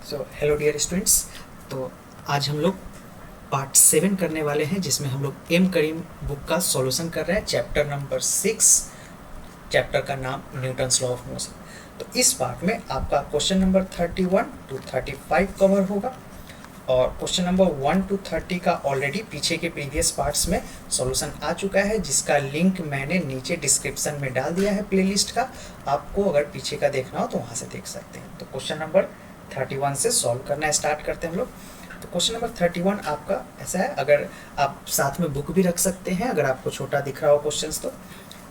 So hello dear students. तो आज हम लोग पार्ट 7 करने वाले हैं, जिसमें हम लोग एम करीम बुक का सॉल्यूशन कर रहे हैं। चैप्टर नंबर 6, चैप्टर का नाम न्यूटन्स लॉ ऑफ मोशन। तो इस पार्ट में आपका क्वेश्चन नंबर 31 to 35 कवर होगा, और क्वेश्चन नंबर 1 to 30 का ऑलरेडी पीछे के प्रीवियस पार्ट्स में सॉल्यूशन आ चुका है, जिसका लिंक मैंने नीचे डिस्क्रिप्शन में डाल दिया है प्लेलिस्ट का। आपको अगर पीछे का देखना हो तो वहाँ से देख सकते हैं। तो क्वेश्चन नंबर 31 से सॉल्व करना स्टार्ट करते हैं हम लोग। तो क्वेश्चन नंबर 31 आपका ऐसा है, अगर आप साथ में बुक भी रख सकते हैं अगर आपको छोटा दिख रहा हो क्वेश्चंस तो।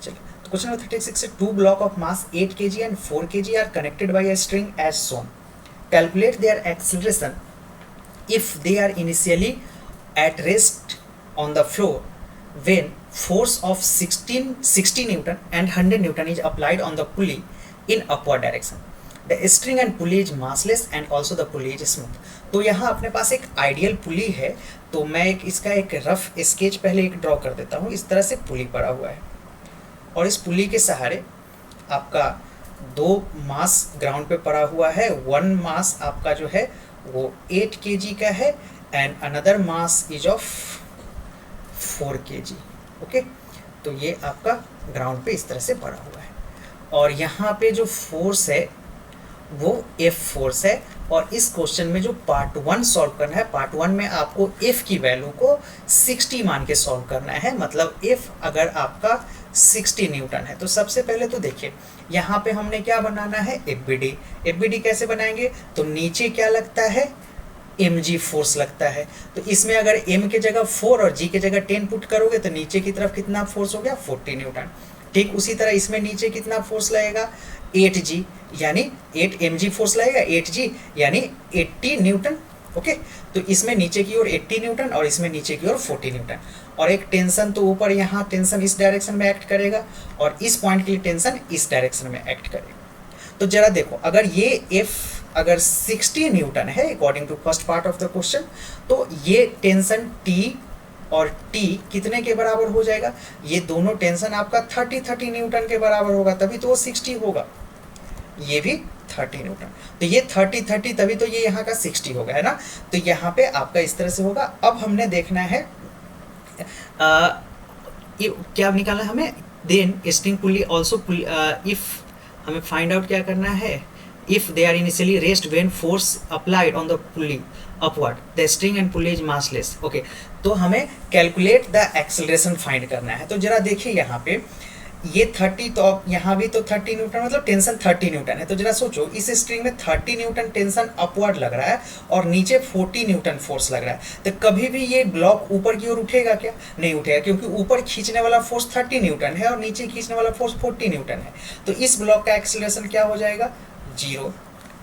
चलिए, तो क्वेश्चन नंबर 36 से 2 block of mass 8 kg and 4 kg are connected by a string as shown. Calculate their acceleration if they are initially at rest on the floor when force of 60 Newton and 100 Newton is applied on the pulley in upward direction. The string and pulley is massless and also the pulley is smooth. तो यहाँ अपने पास एक ideal पुली है, तो मैं इसका एक rough sketch पहले एक ड्रॉ कर देता हूँ। इस तरह से पुली पड़ा हुआ है, और इस पुली के सहारे आपका 2 मास ग्राउंड पे पड़ा हुआ है। 1 मास आपका जो है वो 8 kg का है and another mass is of 4 kg। Okay, तो ये आपका ग्राउंड पे इस तरह से पड़ा हुआ है, और यहाँ पे जो फोर्स है वो F फोर्स है। और इस क्वेश्चन में जो पार्ट 1 सॉल्व करना है, पार्ट 1 में आपको F की वैल्यू को 60 मान के सॉल्व करना है। मतलब F अगर आपका 60 न्यूटन है, तो सबसे पहले तो देखिए यहाँ पे हमने क्या बनाना है, एफ बी डी कैसे बनाएंगे, तो नीचे क्या लगता है, mg फोर्स लगता है। तो इसमें अगर m के जगह 4 और g के जगह 10 पुट करोगे तो नीचे की तरफ कितना फोर्स हो गया, 40 न्यूटन। ठीक उसी तरह इसमें नीचे कितना फोर्स लगेगा, 8g, यानी 8 mg फोर्स लगेगा, 8g यानी 80 न्यूटन। ओके, तो इसमें नीचे की ओर 80 न्यूटन और इसमें नीचे की ओर 40 न्यूटन। और एक टेंशन तो ऊपर, यहाँ टेंशन इस डायरेक्शन में एक्ट करेगा और इस पॉइंट के लिए टेंशन इस डायरेक्शन में एक्ट करेगा। तो जरा देखो, अगर ये F अगर 60 न्यूटन है according to first part of the question, तो ये टेंशन T और T कितने के बराबर हो जाएगा, ये दोनों टेंशन आपका 30 न्यूटन के बराबर होगा, तभी तो वो 60 होगा। ये भी 30 न्यूटन, तो ये 30 तभी तो ये यहाँ का 60 होगा, है ना। तो यहाँ पे आपका इस तरह से होगा। अब हमने देखना है ये क्या निकालना है हमें, then string pulley also if हमें फाइंड आउट क्या करना है, if they are initially raised when force applied on the pulley upward, the string and pulley is massless. Okay, तो हमें कैलकुलेट द एक्सेलरेशन फाइंड करना है। तो जरा देखिए यहाँ पे ये 30, तो अब यहाँ भी तो 30 न्यूटन, मतलब टेंशन 30 न्यूटन है। तो जरा सोचो, इस स्ट्रिंग में 30 न्यूटन टेंशन अपवर्ड लग रहा है और नीचे 40 न्यूटन फोर्स लग रहा है, तो कभी भी ये ब्लॉक ऊपर की ओर उठेगा क्या, नहीं उठेगा, क्योंकि ऊपर खींचने वाला फोर्स 30 न्यूटन है और नीचे खींचने वाला फोर्स 40 न्यूटन है। तो इस ब्लॉक का एक्सेलरेशन क्या हो जाएगा, 0।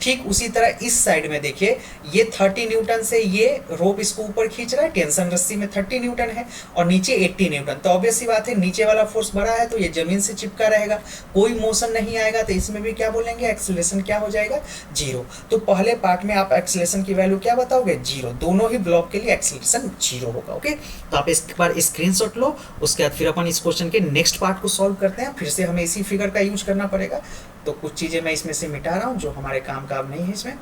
ठीक उसी तरह इस साइड में देखिए, ये 30 न्यूटन से ये रोप इसको ऊपर खींच रहा है, टेंशन रस्सी में 30 न्यूटन है और नीचे 80 न्यूटन। तो ऑब्वियस सी बात है, नीचे वाला फोर्स बड़ा है तो ये जमीन से चिपका रहेगा, कोई मोशन नहीं आएगा, तो इसमें भी क्या बोलेंगे, एक्सेलरेशन क्या हो जाएगा, 0। तो पहले पार्ट में आप एक्सेलरेशन की वैल्यू क्या बताओगे, 0। दोनों ही ब्लॉक के लिए एक्सेलरेशन 0 होगा। ओके, तो आप इस बार स्क्रीनशॉट लो, उसके बाद फिर अपन इस क्वेश्चन के नेक्स्ट पार्ट को सॉल्व करते हैं। फिर से हमें इसी फिगर का यूज करना पड़ेगा, तो कुछ चीज़ें मैं इसमें से मिटा रहा हूँ जो हमारे काम का अब नहीं है इसमें।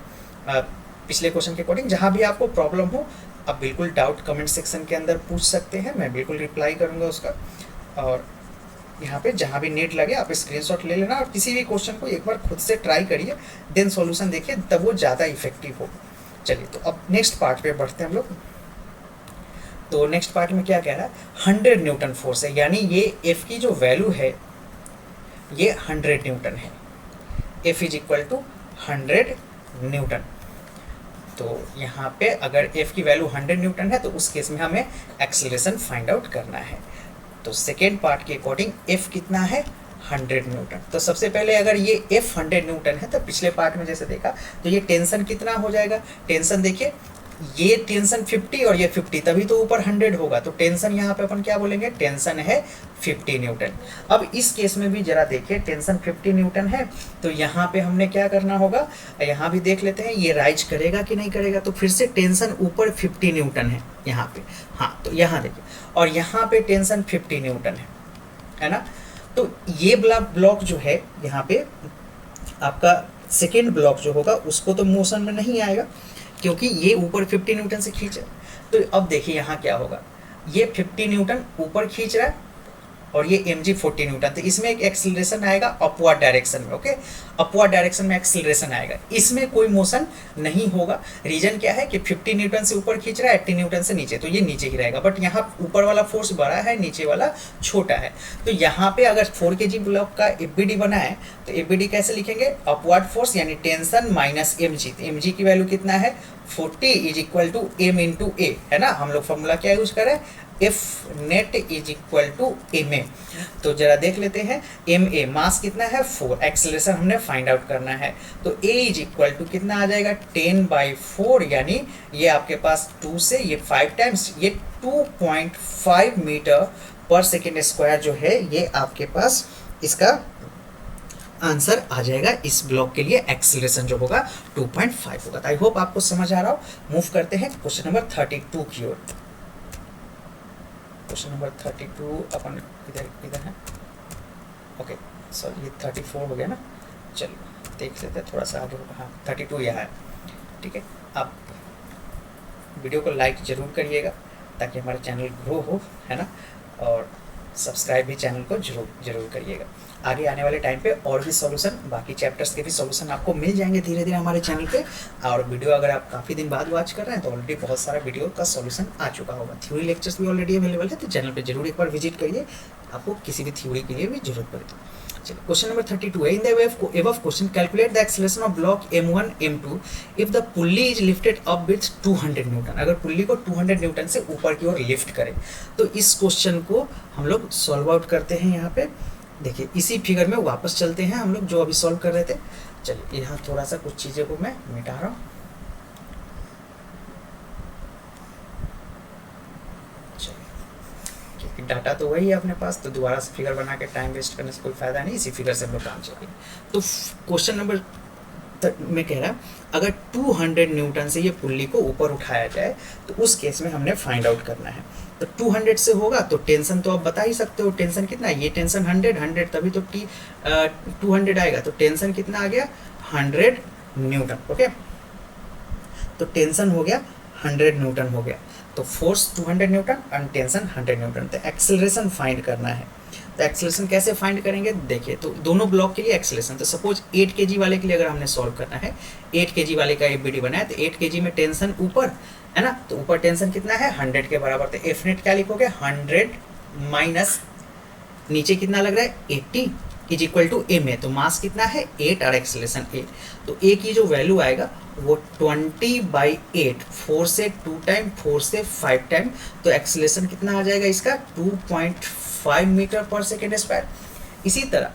पिछले क्वेश्चन के अकॉर्डिंग जहाँ भी आपको प्रॉब्लम हो, आप बिल्कुल डाउट कमेंट सेक्शन के अंदर पूछ सकते हैं, मैं बिल्कुल रिप्लाई करूँगा उसका। और यहाँ पे जहाँ भी नेट लगे आप स्क्रीनशॉट ले लेना, और किसी भी क्वेश्चन को एक बार खुद से ट्राई करिए, देन सॉल्यूशन देखिए, तब वो ज़्यादा इफेक्टिव होगा। चलिए, तो अब नेक्स्ट पार्ट पे बढ़ते हैं हम लोग। तो नेक्स्ट पार्ट में क्या कह रहा है, 100 न्यूटन फोर्स है, यानी ये F की जो वैल्यू है ये 100 न्यूटन है। F is equal to 100 newton. तो यहाँ पे अगर F की वैल्यू 100 न्यूटन है तो उस केस में हमें एक्सेलरेशन फाइंड आउट करना है। तो सेकेंड पार्ट के अकॉर्डिंग F कितना है, 100 न्यूटन। तो सबसे पहले अगर ये F 100 न्यूटन है, तो पिछले पार्ट में जैसे देखा, तो ये टेंशन कितना हो जाएगा, टेंशन देखिए, ये टेंशन 50 और ये 50, तभी तो ऊपर 100 होगा। तो टेंशन यहाँ पे अपन क्या बोलेंगे, टेंशन है 50 न्यूटन। अब इस केस में भी जरा देखिए, टेंशन 50 न्यूटन है, तो यहाँ पे हमने क्या करना होगा, यहाँ भी देख लेते हैं ये राइज करेगा कि नहीं करेगा। तो फिर से टेंशन ऊपर 50 न्यूटन है यहाँ पे, हाँ, तो यहाँ देखिए, और यहाँ पे टेंशन 50 न्यूटन है ना। तो ये ब्लॉक जो है यहाँ पे आपका सेकेंड ब्लॉक जो होगा उसको तो मोशन में नहीं आएगा, क्योंकि ये ऊपर 50 न्यूटन से खींच रहा है। तो अब देखिए यहाँ क्या होगा, ये 50 न्यूटन ऊपर खींच रहा है और ये mg 40 न्यूटन, तो इसमें एक एक्सेलरेशन आएगा अपवर्ड डायरेक्शन में। ओके, अपवर्ड डायरेक्शन में एक्सेलरेशन आएगा, इसमें कोई मोशन नहीं होगा। रीजन क्या है कि 50 न्यूटन से ऊपर खींच रहा है, 80 न्यूटन से नीचे, तो ये नीचे ही रहेगा। बट यहाँ ऊपर वाला फोर्स बड़ा है, नीचे वाला छोटा है। तो यहाँ पे अगर 4 kg ब्लॉक का एफबीडी बना है तो एफबीडी कैसे लिखेंगे, अपवर्ड फोर्स यानी टेंशन माइनस mg। तो mg की वैल्यू कितना है 40 is equal to m into a, है ना। हम लोग फॉर्मूला क्या यूज कर रहे हैं, F net is equal to M A. तो जरा देख लेते हैं, एम ए मास कितना है 4, एक्सेलरेशन हमने फाइंड आउट करना है। तो ए इज इक्वल टू कितना आ जाएगा 10/4, यानी ये आपके पास 2 से ये 5 टाइम्स, ये 2.5 मीटर पर सेकेंड स्क्वायर जो है, ये आपके पास इसका आंसर आ जाएगा। इस ब्लॉक के लिए एक्सेलरेशन जो होगा 2.5 होगा। आई होप आपको समझ आ रहा हो। मूव करते हैं क्वेश्चन नंबर 32 की ओर। क्वेश्चन नंबर 32 अपन इधर है। ओके सॉरी, ये 34 हो गया ना। चलिए देख लेते हैं थोड़ा सा आगे होगा। हाँ 32 यहाँ है, ठीक है। आप वीडियो को लाइक ज़रूर करिएगा ताकि हमारा चैनल ग्रो हो, है ना। और सब्सक्राइब भी चैनल को जरूर करिएगा। आगे आने वाले टाइम पे और भी सॉल्यूशन, बाकी चैप्टर्स के भी सॉल्यूशन आपको मिल जाएंगे धीरे धीरे हमारे चैनल पे। और वीडियो अगर आप काफ़ी दिन बाद वॉच कर रहे हैं तो ऑलरेडी बहुत सारा वीडियो का सॉल्यूशन आ चुका होगा। थ्योरी लेक्चर्स भी ऑलरेडी अवेलेबल है, तो चैनल पे जरूर एक बार विजिट करिए, आपको किसी भी थ्योरी के लिए भी जरूरत पड़े तो। चलिए क्वेश्चन नंबर 32 है। In the above question calculate the acceleration of block m1 m2 if the pulley is lifted up with 200 Newton. अगर पुल्ली को 200 न्यूटन से ऊपर की ओर लिफ्ट करें तो इस क्वेश्चन को हम लोग सॉल्व आउट करते हैं। यहाँ पे देखिए इसी फिगर में वापस चलते हैं हम लोग जो अभी सॉल्व कर रहे थे। चलिए यहाँ थोड़ा सा कुछ चीज़ों को मैं मिटा रहा हूँ। चलिए डाटा तो वही है अपने पास, तो दोबारा से फिगर बना के टाइम वेस्ट करने से कोई फायदा नहीं, इसी फिगर से हम लोग काम चलेंगे। तो क्वेश्चन नंबर में कह रहा है अगर 200 न्यूटन से ये पुल्ली को ऊपर उठाया जाए तो उस केस में हमने फाइंड आउट करना है। तो 200 से होगा तो टेंशन तो आप बता ही सकते हो, टेंशन कितना है, ये टेंशन 100 तभी तो 200 आएगा। तो टेंशन कितना आ गया 100 न्यूटन। ओके, तो टेंशन हो गया 100 न्यूटन हो गया। तो फोर्स 200 न्यूटन और टेंशन 100 न्यूटन। तो एक्सेलरेशन फाइंड करना है। तो एक्सेलरेशन कैसे फाइंड करेंगे, देखिए तो दोनों ब्लॉक के लिए एक्सेलरेशन, तो सपोज 8 kg वाले के लिए अगर हमने सॉल्व करना है, 8 kg वाले का एफबीडी बना है तो 8 kg में टेंशन ऊपर है ना, तो ऊपर टेंशन कितना है 100 के बराबर। तो एफ नेट क्या लिखोगे 100 माइनस नीचे कितना लग रहा है 80 इज इक्वल टू ए में, तो मास कितना है 8 और एक्सेलरेशन 8। तो ए की जो वैल्यू आएगा वो 20/8, 4 से 2 टाइम 4 से 5 टाइम। तो एक्सेलरेशन कितना आ जाएगा इसका 2.5 मीटर पर सेकेंड स्क्वायर। इसी तरह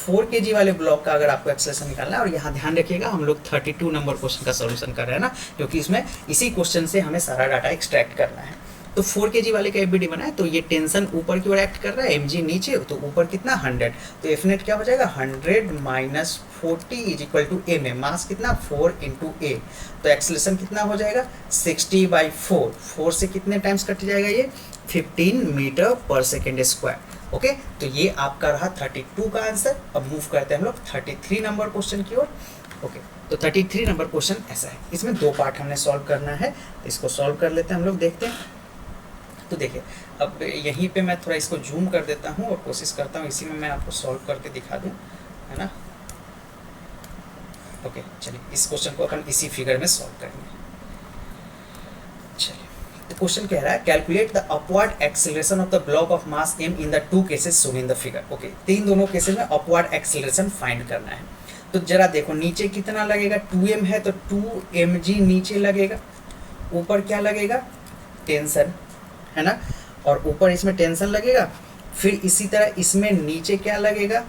4 kg वाले ब्लॉक का अगर आपको एक्सेलरेशन निकालना है, और यहाँ ध्यान रखिएगा हम लोग 32 नंबर क्वेश्चन का सॉल्यूशन कर रहे हैं ना, क्योंकि इसमें इसी क्वेश्चन से हमें सारा डाटा एक्सट्रैक्ट करना है। तो 4 kg वाले का एफबीडी बना है तो ये टेंशन ऊपर की ओर एक्ट कर रहा है, mg नीचे, तो ऊपर कितना 100। तो एफ नेट क्या हो जाएगा 100 माइनस 40 इज इक्वल टू ए में मास कितना 4 इंटू ए। तो एक्सेलरेशन कितना हो जाएगा 60/4, 4 से कितने टाइम्स कट जाएगा ये 15 मीटर पर सेकेंड स्क्वायर। ओके, तो ये आपका रहा 32 का आंसर। अब मूव करते हैं हम लोग 33 नंबर क्वेश्चन की ओर। ओके, तो 33 नंबर क्वेश्चन ऐसा है, इसमें 2 पार्ट हमने सॉल्व करना है, तो इसको सॉल्व कर लेते हैं हम लोग, देखते हैं। तो देखिए अब यहीं पे मैं थोड़ा इसको जूम कर देता हूँ और कोशिश करता हूँ इसी में मैं आपको सॉल्व करके दिखा दूँ, है ना। ओके चलिए इस क्वेश्चन को अपन इसी फिगर में सॉल्व करेंगे। चलिए तो क्वेश्चन कह रहा है calculate the upward acceleration of the block of mass m in the 2 cases shown in the figure. Okay, तीन दोनों केसेस में अपवर्ड एक्सेलरेशन फाइंड करना है। तो जरा देखो नीचे कितना लगेगा 2m है तो 2mg नीचे लगेगा, ऊपर क्या लगेगा टेंशन, है ना, और ऊपर इसमें टेंशन लगेगा। फिर इसी तरह इसमें नीचे क्या लगेगा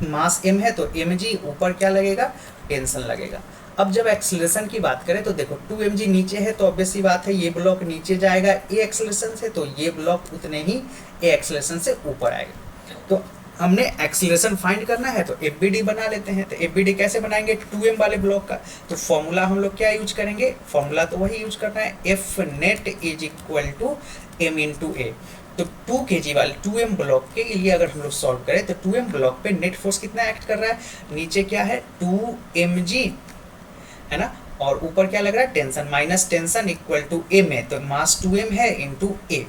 मास m है तो mg, ऊपर क्या लगेगा टेंशन लगेगा। अब जब एक्सेलरेशन की बात करें तो देखो 2mg नीचे है तो ऑब्वियस सी बात है ये ब्लॉक नीचे जाएगा a एक्सेलरेशन से, तो ये ब्लॉक उतने ही a एक्सेलरेशन से ऊपर आएगा। तो हमने एक्सेलरेशन फाइंड करना है तो एफबीडी बना लेते हैं। तो एफबीडी कैसे बनाएंगे 2m वाले ब्लॉक का, तो फॉर्मूला हम लोग क्या यूज करेंगे, फॉर्मूला तो वही यूज करना है, F net is equal to m into a. तो 2 kg वाले 2m ब्लॉक के लिए अगर हम लोग सॉल्व करें तो 2m ब्लॉक पे नेट फोर्स कितना एक्ट कर रहा है, नीचे क्या है 2mg है ना, और ऊपर क्या लग रहा है tension, minus tension equal to m है, तो मास 2m है इंटू a।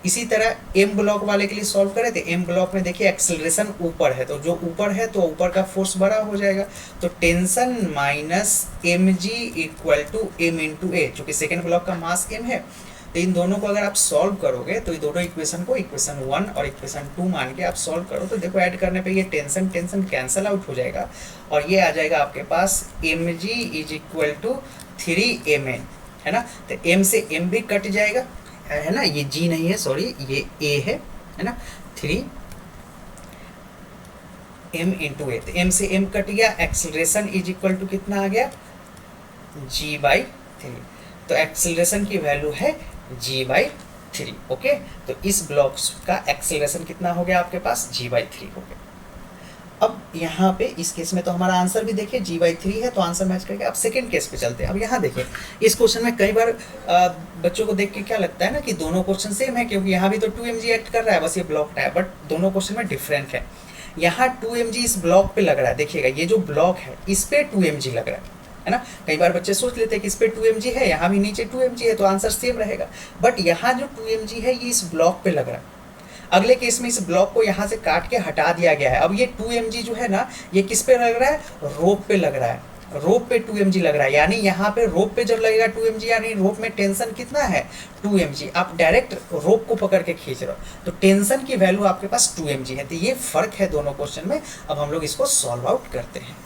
इसी तरह m ब्लॉक वाले के लिए सॉल्व करें तो m ब्लॉक में देखिए एक्सेलरेशन ऊपर है, तो जो ऊपर है तो ऊपर का फोर्स बड़ा हो जाएगा, तो tension minus mg equal to m into a, चूँकि सेकेंड ब्लॉक का मास m है। तो इन दोनों को अगर आप सॉल्व करोगे तो ये दोनों इक्वेशन को इक्वेशन 1 और इक्वेशन 2 मान के आप सॉल्व करो तो देखो ऐड करने पे ये टेंशन टेंशन कैंसिल आउट हो जाएगा और ये आ जाएगा आपके पास mg is equal to 3ma है ना। तो m से m भी कट जाएगा है ना, ये g नहीं है सॉरी ये a है ना, 3m इंटू a, तो m से m कट गया, एक्सेलरेशन इज इक्वल टू कितना आ गया g/3, तो एक्सेलरेशन की वैल्यू है g/3। ओके, तो इस ब्लॉक का एक्सेलरेशन कितना हो गया आपके पास g/3 हो गया। अब यहाँ पे इस केस में तो हमारा आंसर भी देखिए g/3 है, तो आंसर मैच करके अब सेकंड केस पे चलते हैं। अब यहाँ देखिए इस क्वेश्चन में कई बार बच्चों को देख के क्या लगता है ना कि दोनों क्वेश्चन सेम है, क्योंकि यहाँ भी तो 2mg एक्ट कर रहा है, बस ये ब्लॉक है, बट दोनों क्वेश्चन में डिफरेंट है। यहाँ 2mg इस ब्लॉक पे लग रहा है, देखिएगा ये जो ब्लॉक है इस पे 2mg लग रहा है ना। कई बार बच्चे सोच लेते हैं कि इस पे 2mg है, यहाँ भी नीचे 2mg है, तो आंसर सेम रहेगा, बट यहाँ जो 2mg है ये इस ब्लॉक पे लग रहा है। अगले केस में इस ब्लॉक को यहाँ से काट के हटा दिया गया है। अब ये 2mg जो है ना ये किस पे लग रहा है, रोप पे लग रहा है, रोप पे 2mg लग रहा है, यानी यहाँ पे रोप पे जब लगेगा 2mg यानी रोप में टेंशन कितना है 2mg, आप डायरेक्ट रोप को पकड़ के खींच रहे हो तो टेंशन की वैल्यू आपके पास 2mg है। तो ये फर्क है दोनों क्वेश्चन में। अब हम लोग इसको सॉल्व आउट करते हैं।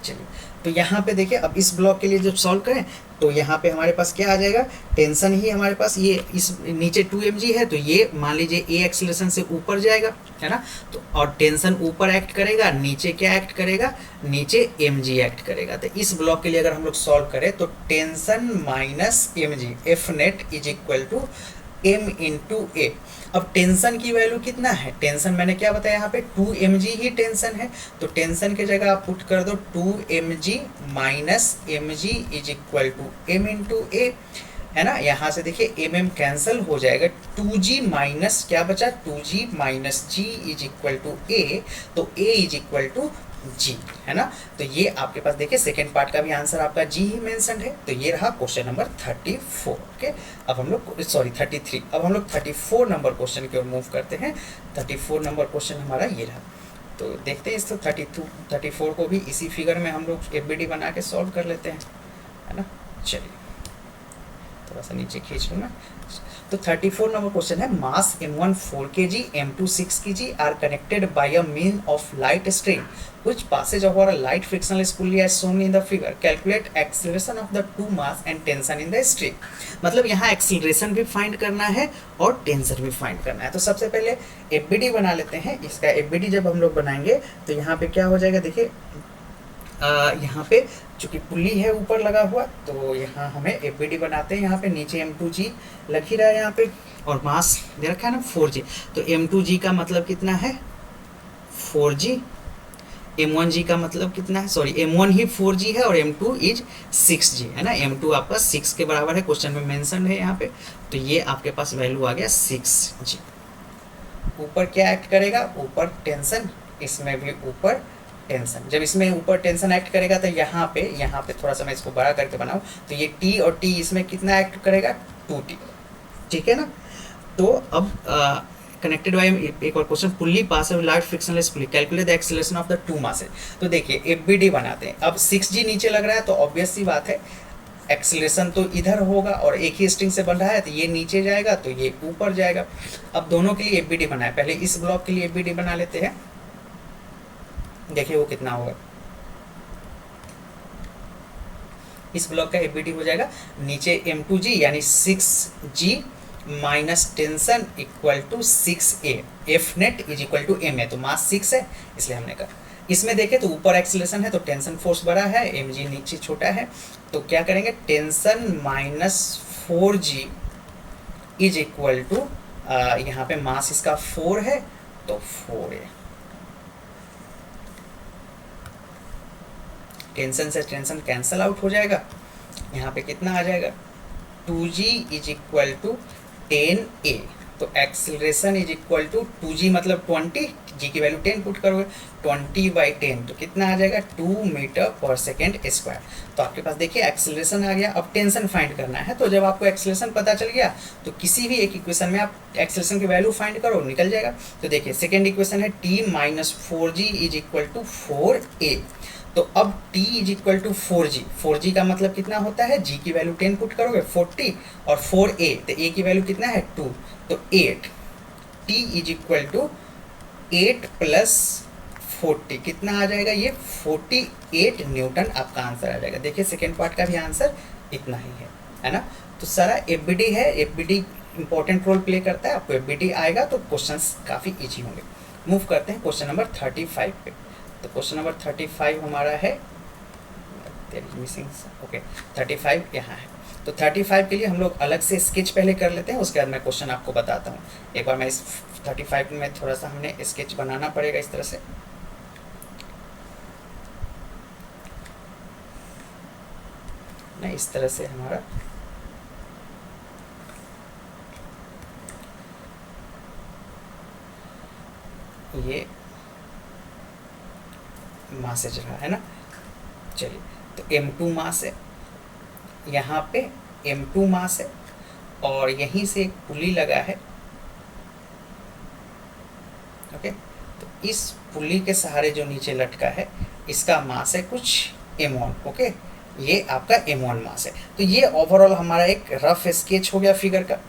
चलिए, तो यहाँ पे देखिए अब इस ब्लॉक के लिए जब सॉल्व करें तो यहाँ पे हमारे पास क्या आ जाएगा, टेंशन ही हमारे पास ये इस नीचे 2mg है, तो ये मान लीजिए a एक्सेलरेशन से ऊपर जाएगा है ना, तो और टेंशन ऊपर एक्ट करेगा, नीचे क्या एक्ट करेगा, नीचे mg एक्ट करेगा। तो इस ब्लॉक के लिए अगर हम लोग सॉल्व करें तो tension minus mg F net is equal to m into a. अब टेंशन की वैल्यू कितना है, टेंशन मैंने क्या बताया यहाँ पे 2mg ही टेंशन है, तो टेंशन की जगह आप पुट कर दो 2mg minus mg is equal to m into a है ना। यहाँ से देखिए mm कैंसिल हो जाएगा, 2g माइनस क्या बचा 2g minus g is equal to a, तो a is equal to g है ना। तो ये आपके पास देखिए सेकेंड पार्ट का भी आंसर आपका g ही मेंशन है। तो ये रहा क्वेश्चन नंबर 34। ओके, अब हम लोग सॉरी 33, अब हम लोग 34 नंबर क्वेश्चन की ओर मूव करते हैं। 34 नंबर क्वेश्चन हमारा ये रहा, तो देखते हैं इस 34 को भी इसी फिगर में हम लोग एफबीडी बना के सॉल्व कर लेते हैं है ना। चलिए थोड़ा सा नीचे खींच लूँ मैं। तो 34 नंबर क्वेश्चन है, mass m1 4 kg m2 6 kg are connected by a mean of light stream which passage over a light frictionless pulley as shown in the figure, calculate acceleration of the two mass and tension in the stream। मतलब यहाँ acceleration भी find करना है और tension भी find करना है। तो सबसे पहले एफबीडी बना लेते हैं। इसका एफबीडी जब हम लोग बनाएंगे तो यहाँ पे क्या हो जाएगा, देखिए यहाँ पे चूँकि पुली है ऊपर लगा हुआ, तो यहाँ हमें एफबीडी बनाते हैं। यहाँ पे नीचे m2g लग ही रहा है यहाँ पे और मास दे रखा है ना 4g, तो m2g का मतलब कितना है 4g, m1g का मतलब कितना है, सॉरी m1 ही 4g है और m2 इज 6g है ना। m2 आपका 6 के बराबर है, क्वेश्चन में मेंशन है यहाँ पे, तो ये आपके पास वैल्यू आ गया 6g। ऊपर क्या एक्ट करेगा, ऊपर टेंशन, इसमें भी ऊपर टेंशन। जब इसमें ऊपर टेंशन एक्ट करेगा तो यहाँ पे थोड़ा सा मैं इसको बड़ा करके बनाऊँ तो ये t और t इसमें कितना एक्ट करेगा 2t, ठीक है ना। तो अब कनेक्टेड बाय एक और question, pulley pass of light frictionless pulley, calculate the acceleration of the two masses. तो देखिए एफबीडी बनाते हैं। अब 6g नीचे लग रहा है तो ऑब्वियस सी बात है एक्सेलरेशन तो इधर होगा और एक ही स्ट्रिंग से बन रहा है तो ये नीचे जाएगा तो ये ऊपर जाएगा। अब दोनों के लिए एफबीडी बनाए, पहले इस ब्लॉक के लिए एफबीडी बना लेते हैं, देखिए वो कितना होगा। इस ब्लॉक का एफबीडी हो जाएगा नीचे m2g यानी 6g minus tension equal to 6a, F net is equal to m है, तो मास 6 है इसलिए हमने कहा। इसमें देखें तो ऊपर एक्सेलरेशन है तो टेंशन फोर्स बड़ा है, mg नीचे छोटा है, तो क्या करेंगे tension minus 4g is equal to यहाँ पे मास इसका 4 है तो 4a। टेंशन से टेंशन कैंसल आउट हो जाएगा, यहाँ पे कितना आ जाएगा 2g is equal to 10a। तो acceleration is equal to 2g मतलब 20, g की वैल्यू 10 पुट करोगे, 20/10 तो कितना आ जाएगा 2 मीटर पर सेकेंड स्क्वायर। तो आपके पास देखिए एक्सेलरेशन आ गया। अब टेंशन फाइंड करना है, तो जब आपको एक्सेलरेशन पता चल गया तो किसी भी एक इक्वेशन में आप एक्सेलरेशन की वैल्यू फाइंड करो, निकल जाएगा। तो देखिए सेकेंड इक्वेशन है t minus 4g is equal to 4a। तो अब t is equal to 4g, 4g का मतलब कितना होता है, g की वैल्यू 10 पुट करोगे 40 और 4a, तो a की वैल्यू कितना है 2, तो 8। t is equal to 8 plus 40 कितना आ जाएगा, ये 48 न्यूटन आपका आंसर आ जाएगा। देखिए सेकेंड पार्ट का भी आंसर इतना ही है ना। तो सारा एफ है, एफ इंपॉर्टेंट रोल प्ले करता है। आपको एफ आएगा तो क्वेश्चंस काफ़ी इजी होंगे। मूव करते हैं क्वेश्चन नंबर 35 पे। तो क्वेश्चन नंबर 35 हमारा है, मिसिंग, ओके 35 यहाँ है। तो 35 के लिए हम लोग अलग से स्केच पहले कर लेते हैं, उसके बाद मैं क्वेश्चन आपको बताता हूँ। एक बार मैं इस 35 में थोड़ा सा हमने स्केच बनाना पड़ेगा इस तरह से। ना इस तरह से हमारा ये मासेज रहा है ना। चलिए तो M2 मास है, यहाँ पे M2 मास है और यहीं से एक पुली लगा है। ओके, तो इस पुली के सहारे जो नीचे लटका है इसका मास है कुछ M1। ओके, ये आपका M1 मास है। तो ये ओवरऑल हमारा एक रफ स्केच हो गया फिगर का।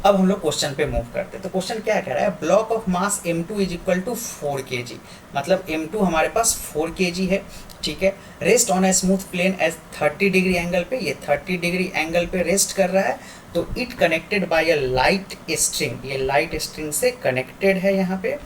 अब हम लोग क्वेश्चन पे मूव करते हैं। तो क्वेश्चन क्या कह रहा है, block of mass M2 is equal to 4 kg, मतलब M2 हमारे पास 4 kg है। ठीक है, rest on a smooth plane as 30 degree angle पे, ये 30 डिग्री एंगल पे रेस्ट कर रहा है। तो it connected by a light string, ये लाइट स्ट्रिंग से कनेक्टेड है यहाँ पे।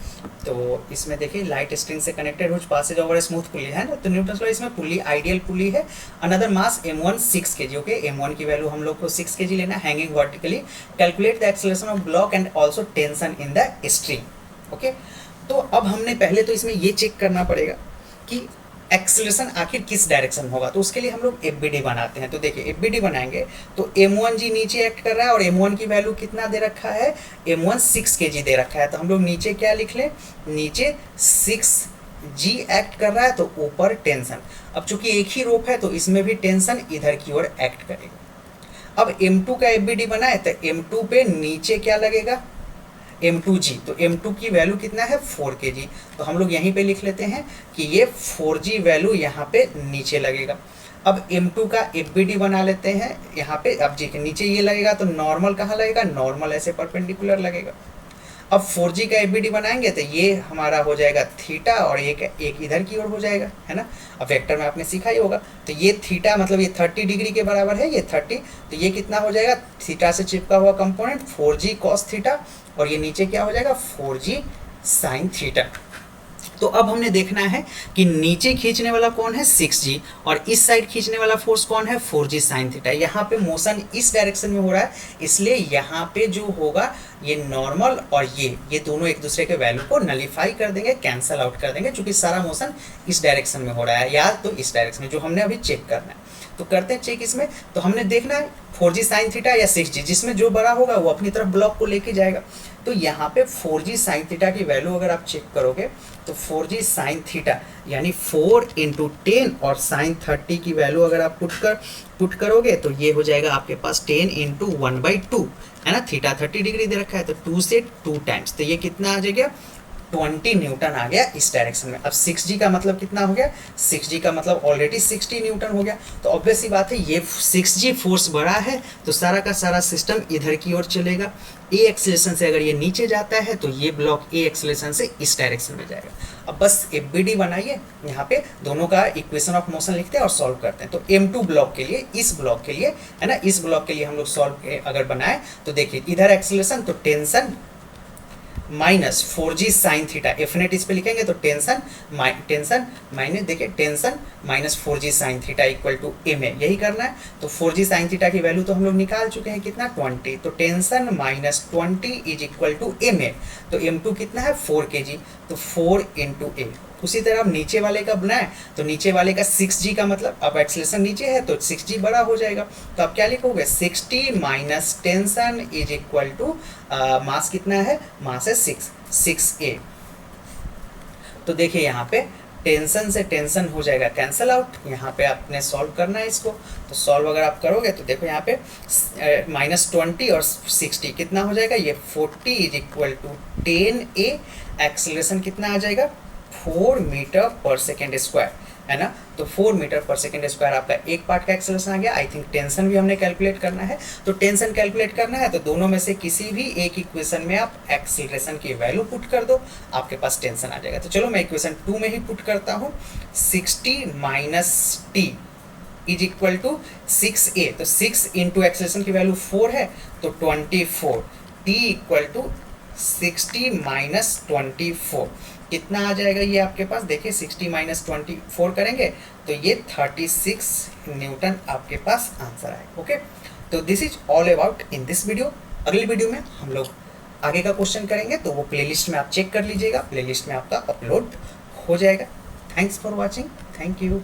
तो इसमें देखिए लाइट स्ट्रिंग से connected whose passes over smooth pulley है ना। तो न्यूटन लॉ इसमें पुली आइडियल पुली है। अनदर मास M1 6 kg। ओके, M1 की वैल्यू हम लोग को 6 kg लेना, hanging vertically. Calculate the acceleration of block and also tension in the string. Okay, तो अब हमने पहले तो इसमें ये चेक करना पड़ेगा कि एक्सेलरेशन आखिर किस डायरेक्शन होगा। तो उसके लिए हम लोग एफ बनाते हैं। तो देखिए एफ बनाएंगे तो M1g नीचे एक्ट कर रहा है और M1 की वैल्यू कितना दे रखा है, M1 6 kg दे रखा है। तो हम लोग नीचे क्या लिख लें, नीचे 6g एक्ट कर रहा है तो ऊपर टेंशन। अब चूंकि एक ही रोप है तो इसमें भी टेंशन इधर की ओर एक्ट करेगा। अब M2 का एफ बनाए तो M2 पे नीचे क्या लगेगा, M2g। तो M2 की वैल्यू कितना है 4 kg। तो हम लोग यहीं पे लिख लेते हैं कि ये 4g वैल्यू यहाँ पे नीचे लगेगा। अब M2 का एफ बना लेते हैं यहाँ पे। अब जी नीचे ये लगेगा तो नॉर्मल कहाँ लगेगा, नॉर्मल ऐसे परपेंडिकुलर लगेगा। अब 4g का एफ बनाएंगे तो ये हमारा हो जाएगा थीटा और एक इधर की ओर हो जाएगा, है ना। अब वेक्टर में आपने सीखा ही होगा। तो ये थीटा मतलब ये 30 डिग्री के बराबर है, ये 30। तो ये कितना हो जाएगा, थीटा से चिपका हुआ कंपोनेंट 4g cos थीटा और ये नीचे क्या हो जाएगा 4g sin थीटा। तो अब हमने देखना है कि नीचे खींचने वाला कौन है 6g और इस साइड खींचने वाला फोर्स कौन है 4g sin थीटा। यहाँ पे मोशन इस डायरेक्शन में हो रहा है, इसलिए यहाँ पे जो होगा ये नॉर्मल और ये दोनों एक दूसरे के वैल्यू को नलीफाई कर देंगे, कैंसल आउट कर देंगे, क्योंकि सारा मोशन इस डायरेक्शन में हो रहा है या तो इस डायरेक्शन में, जो हमने अभी चेक करना है। तो करते हैं चेक इसमें। तो हमने देखना है 4g sin थीटा या 6g, जिसमें जो बड़ा होगा वो अपनी तरफ ब्लॉक को लेके जाएगा। तो यहाँ पे 4g sin थीटा की वैल्यू अगर आप चेक करोगे तो 4g sin थीटा यानी 4 × 10 और sin 30 की वैल्यू अगर आप पुट करोगे तो ये हो जाएगा आपके पास 10 × 1/2, है ना। थीटा 30 डिग्री दे रखा है तो 2 से 2 टाइम्स, तो ये कितना आ जाएगा 20 न्यूटन आ गया इस डायरेक्शन में। अब 6g का मतलब कितना हो गया, 6g का मतलब ऑलरेडी 60 न्यूटन हो गया। तो ऑब्वियस सी बात है ये 6g फोर्स बड़ा है तो सारा का सारा सिस्टम इधर की ओर चलेगा। ए एक्सेलरेशन से अगर ये नीचे जाता है तो ये ब्लॉक ए एक्सेलरेशन से इस डायरेक्शन में जाएगा। अब बस एफ बनाइए, यहाँ पे दोनों का इक्वेशन ऑफ मोशन लिखते हैं और सॉल्व करते हैं। तो M2 ब्लॉक के लिए, इस ब्लॉक के लिए, है ना, इस ब्लॉक के लिए हम लोग सॉल्व अगर बनाए तो देखिए इधर एक्सेलरेशन तो tension minus 4g sin theta, F net इस पे लिखेंगे तो टेंशन माइनस, देखिए tension minus 4g sin theta equal to m है, यही करना है। तो 4g sin थीटा की वैल्यू तो हम लोग निकाल चुके हैं, कितना 20। तो tension minus 20 is equal to m है। तो M2 कितना है 4 kg, तो 4 × a, उसी तरह अब नीचे वाले का बनाए तो नीचे वाले का 6g का मतलब अब एक्सेलरेशन नीचे है तो 6g बड़ा हो जाएगा। तो आप क्या लिखोगे 60 minus tension is equal to mass कितना है, मास है 6a। तो देखिए यहाँ पे टेंशन से टेंशन हो जाएगा कैंसल आउट, यहाँ पे आपने सॉल्व करना है इसको। तो सॉल्व अगर आप करोगे तो देखो यहाँ पे -20 और 60 कितना हो जाएगा, ये 40 is equal to 10a। Acceleration कितना आ जाएगा 4 मीटर पर सेकेंड स्क्वायर, है ना। तो 4 मीटर पर सेकेंड स्क्वायर आपका एक पार्ट का एक्सेलरेशन आ गया। आई थिंक टेंशन भी हमने कैलकुलेट करना है, तो टेंशन कैलकुलेट करना है तो दोनों में से किसी भी एक इक्वेशन में आप एक्सेलरेशन की वैल्यू पुट कर दो, आपके पास टेंशन आ जाएगा। तो चलो मैं इक्वेशन 2 में ही पुट करता हूँ, 60 minus T is equal to 6a। तो 6 इंटू एक्सेलरेशन की वैल्यू 4 है तो 24, टी इक्वल टू 60 माइनस 24 कितना आ जाएगा ये आपके पास, देखिए 60 माइनस 24 करेंगे तो ये 36 न्यूटन आपके पास आंसर आएगा। ओके, तो this is all about in this video. अगली वीडियो में हम लोग आगे का क्वेश्चन करेंगे, तो वो प्लेलिस्ट में आप चेक कर लीजिएगा, प्लेलिस्ट में आपका अपलोड हो जाएगा। Thanks for watching, thank you.